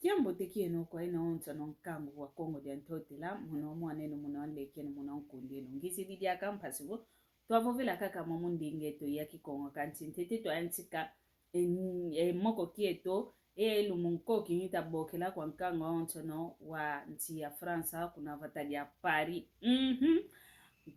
Kiambo teki no kwa ina onta no nkangu wa Kongo de Antotela muno mwaneno muno anlekeno muno nkundino ngisi didia kampasibo twavovela kaka mamundi ngeto ya kikongo kanti ntete to antika moko kieto lumunko kinita bokela kwa nkangu onta no wa nti ya Fransa kuna vatali ya Paris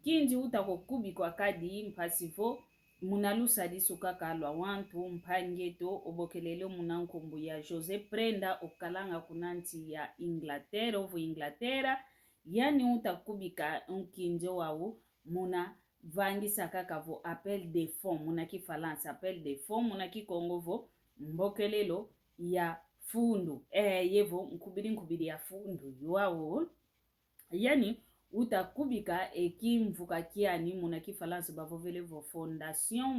kinji utakokubi kwa kadi mpasivo munalusa disu kaka alwa wantu mpangeto obokelele munankombu ya Jose Prenda okalanga kunanti ya Inglaterra ovo Inglaterra yani utakubika nkinjo wawu muna vangisa kaka vo appel de fonds muna ki falansa appel de fonds muna ki kongovo mbokelelo ya fundu yevo nkubiri ya fundu wawu yani utakubika ekimvuka kiani muna ki falansa bavovele vo fondation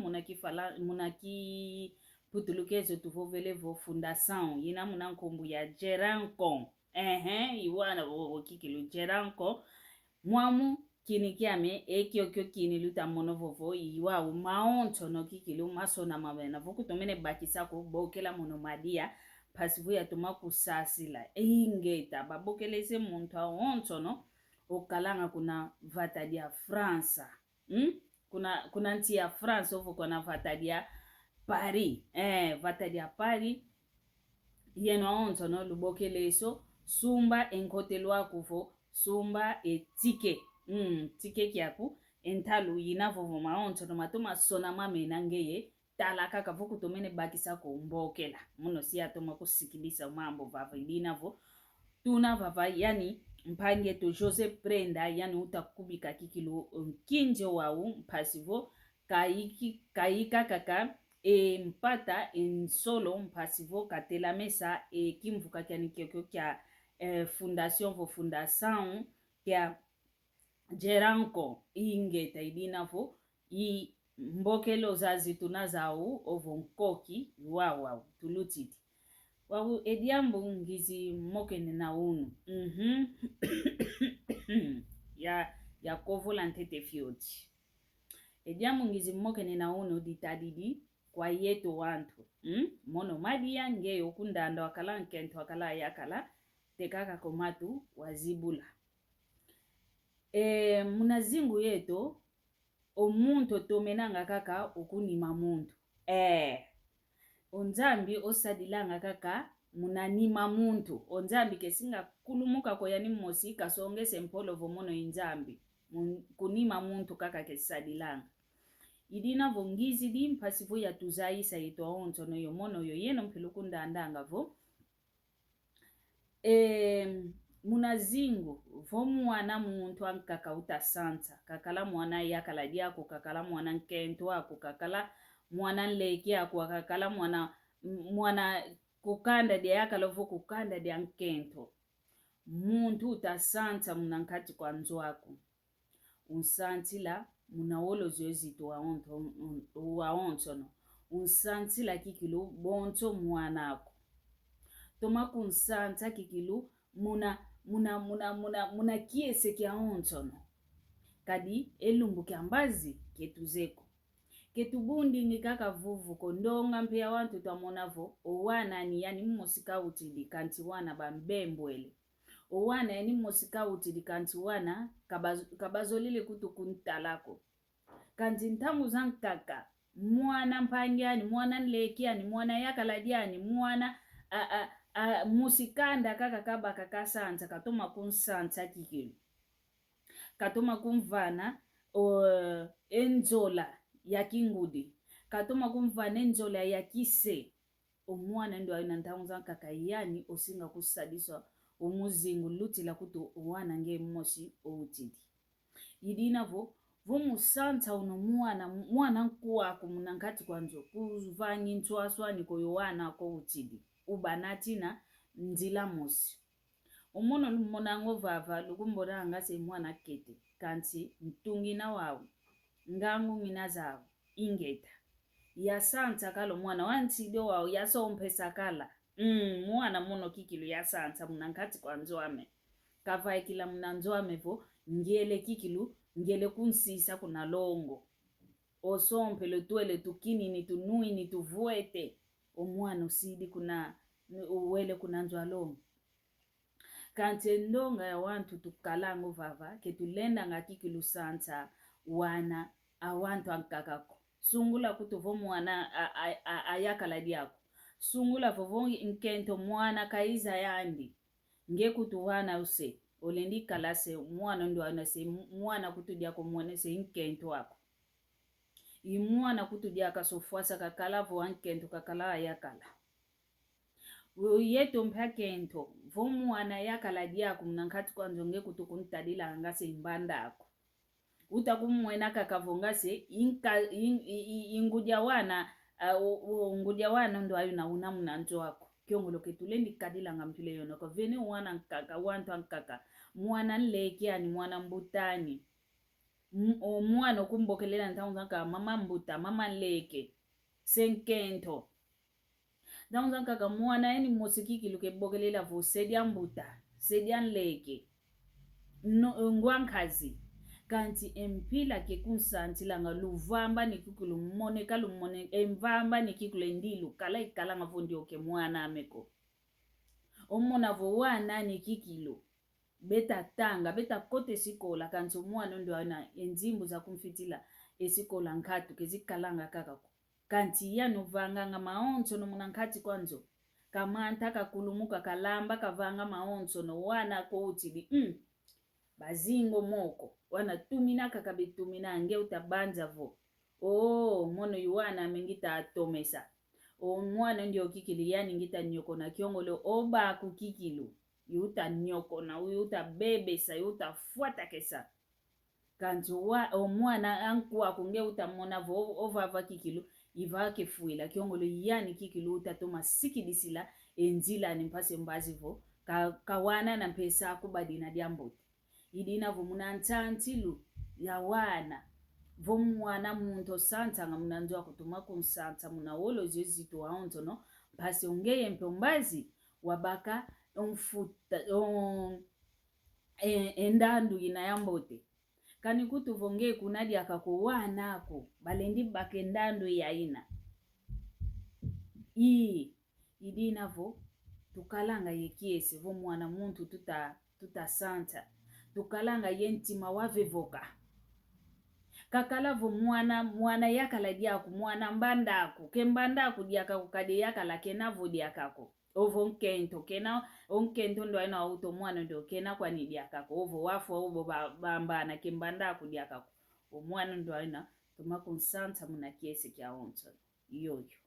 muna ki putulukezo tuvovele vo fondation yina muna nkombu ya Gerancon iwana kikilu Gerancon mwamu kini kiame ekiokyo kini luta mono vovo iwa maonto no kikilu masona mabena vokutomene bakisa ko bokela mono madia pasivu ya tuma kusasila ingeta babokelese muntu aonto no okalanga kuna vatadi ya Fransa kuna nti ya France ovo kuna vatadi ya Paris vatadi ya Paris yeno onto no lubokeleso sumba enkotelwa kuvo sumba etike tike kiaku entalu yinavo maonto no matoma sona mamena ngeye talaka kavo kutomene bakisa ko mbokela muno si atoma kusikilisa mambo vava ilinavo tuna vava yani mpange to Jose Prenda yani utakubika kikilu kinje wawu mpasivo kaika kaka mpata solo mpasivo katela mesa kimvuka kyani kyokyo kya fondation kya Gerancon ingeta idinavo i mbokelo zazi tunazawu ovo nkoki wawu tulutiti wawu ediambo ngizi mokene na unu ya kovola ntete fioti ediambo ngizi mokene na unu ditadidi kwa yeto wantu mono madia nge okundanda wakala nkento wakala yakala tekaka komatu wazibula munazingu yeto omuntu tomenanga kaka okunima muntu onzambi osadilanga kaka munanima muntu onzambi kesinga kulumuka ko yani mosi kasonge sempolo vomono inzambi kunima muntu kaka kesadilanga idina vongizi di mpasivo ya tuzaisa ito onto no yomono yo yeno mpilukunda andanga vo munazingu vomuana muntu ankaka utasanta kakala mwana yakala diako kakala mwana nkento ako kakala mwana nleki ako kakala mwana kukanda dia yakala vo kukanda dia nkento muntu utasanta munankati kwa nzwako unsantila munawolo zezito wa onto no unsantila kikilu bonto mwanako toma kunsanta kikilu muna kiese kya onto no kadi elumbu kya mbazi ketuzeko ketubundi nikaka vuvu kondonga mpea wantu tamonavo owana ni yani mmosika utili kanti wana bambembwele owana yani mmosika utili kanti wana kabazolile kutukuntalako kanti ntamu zankaka mwana mpangyani mwana nlekiani mwana yakaladiani mwana musikanda kaka kaba kakasanza katoma kunsanza kikilu katoma kumvana enzola ya kingudi katoma kumvana enzola ya kise omwana ndo ayina ntamu zankaka yani osinga kusadiswa umuzingu lutila kutu wana nge mosi outidi idinavo vomusanta uno mwana nkuwako munankati kwanzo kuvanyi ntwaswani koyo wana ko utidi ubanatina nzila mosi umono lumonango vava lukumbona ngase mwana kete kanti mtungi na wawu ngangu minazawo ingeta ya santa kalo mwana wantido wawu yasompesa kala mwana mono kikilu ya santa munankati kwanzo ame kava kila munanzo ame vo ngele kikilu ngele kunsisa kuna longo osompe le tuele tukini ni tunui ni tuvuete omwana usidi kuna uwele kunanzwa longa. Kanti ndonga ya wantu tukalango vava ketulenda ngakikilu santa wana awantu ankakako sungula kutovo mwana ayakala diako sungula vovo nkento mwana kaiza yandi nge kutu wana use olendi kalase mwana ndo anase mwana kutu diako mwana se nkento wako imwana kutu diaka sofuasa kakala vo nkento kakala ayakala yeto mpakento vomwana yakala diako mnankati kwanzo nge kutu kuntadila ngase imbanda ako utakumwena kakavongase ingudia wana ngudia wana ndo ayo na una mnanzo wako kiongolo ketulendi kadila ngampile yono ko vene wana nkaka wantu nkaka mwana nleke ani mwana mbutani mwana kumbokelela ntaunga mama mbuta mama nleke senkento ntaunga kaka mwana eni mosikiki luke bokelela vo sedia mbuta sedia nleke no ngwankazi kanti empila ke kunsantila nga luvamba nikikulu moneka lumone emvamba nikikulu ndilu kala ikala nga vondi oke mwana ameko omona vo wana nikikilo beta tanga beta kote sikola kanti mwana ndo ana enzimbu za kumfitila esikola nkatu kezikalanga kakako kanti yano vanga nga maonso no munankati kwanzo kamanta kakulumuka kalamba kavanga maonso no wana ko utili bazingo moko wana tumina kakabitumina nge utabanza vo mono yuwana mengita atomesa mwana ndio kikili yani ngita nyoko na kiongolo oba kukikilu yuta nyoko na yuta bebesa yuta fuata kesa kanti mwana ankuwa kunge utamona vo ovava kikilu iva kefuila kiongolo yani kikilu utatoma sikidisila enzila ni mpase mbazi vo kawana na mpesa kubadina diambote idina vo munantantilu ya wana vo mwana muntu santa nga munanzwa kutuma kunsanta munawolo zezito waonto no mpase ungeye mpombazi wabaka mfuta endandu ina yambote kani kutu vonge kunadi akako wanako balendi bakendandu ya ina idina vo tukalanga yekiese vo mwana muntu tuta santa tukalanga yentima wavevoka kakala vo mwana yakala diako mwana mbandako kembandako diaka kukade yakala kenavo diakako ovo nkento kena onkento ndo aina auto mwana ndo kena kwa ni diakako ovo wafu ovo bambana kembandako diakako o mwana ndo aina tumako nsanta muna kiese kya onto yoyo